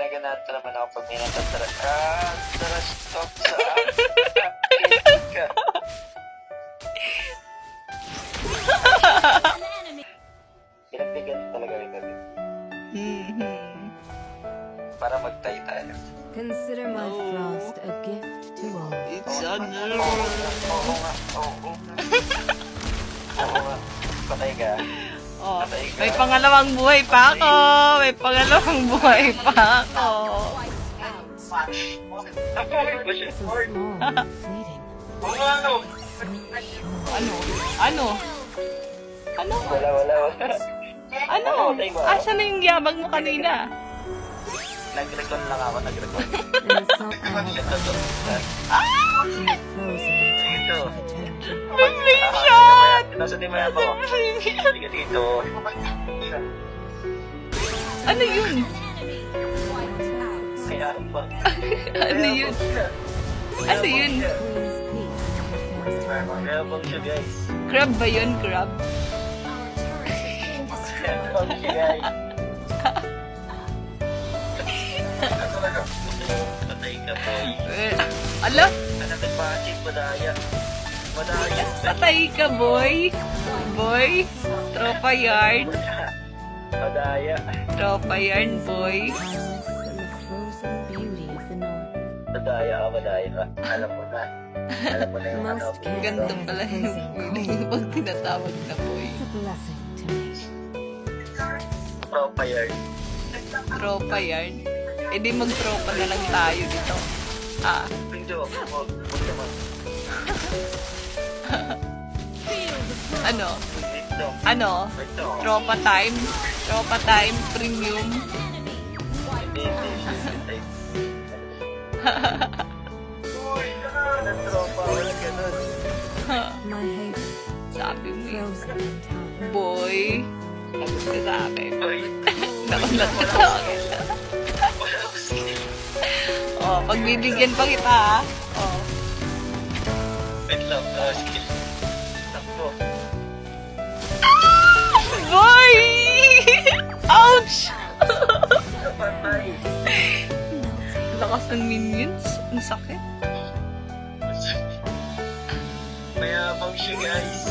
ginaganata naman ako pag may natatrash talk sa akin ka. Pinagbigyan talaga rin kami. Para magtayo tayo. Consider my frost a gift to all. It's under. Oo nga. Patay ka. Oh, may pangalawang buhay pa ako. May pangalawang buhay pa ako. Napuhay ba siya? So small and fleeting. Ano? Wala. Ano? Asa na yung yabang mo kanina? Nag-recon lang ako, nag-recon. And the salt I have in the frozen Dito. Screenshot! Nasa di maya po. Hindi ka dito. Ano yun? Kaya ba? Ano yun? Ano yun? Queen's Peak in the forest. Kaya bang siya guys? Crab ba yun? Crab? Kaya bang siya guys? Patay ka boy. Ala? Ano ka pa? Chip madaya. Madaya. Patay ka, boy. Boy. Tropa yarn. Madaya. Tropa yarn, boy. Silence and the frozen beauty of the north. Madaya ka. Alam mo na. Alam mo na yung ano. Most can't Ganda bear pala the yung freezing feeling cold. pag tinatawag na boy. It's a blessing to me. Tropa yarn. Tropa yarn. E di mag-tropa na lang tayo dito. Ah. Pinjo. Huwag naman. Ano? Dito. Ano? Ito. Tropa time? Tropa time premium? Hindi. Uy, ng tropa. Wala ganun. My haven, Sabi mo yun. frozen in time. Boy. Tapos ka sa akin. Uy. Nakulat ka sa akin. Wala ko skill. Oh, pagbibigyan pa kita ah. Oh. Wait lang. Skill. Takbo. Boy! Ouch! Kapatay. Lakas ng minions. Ang sakit. Mayabang siya guys.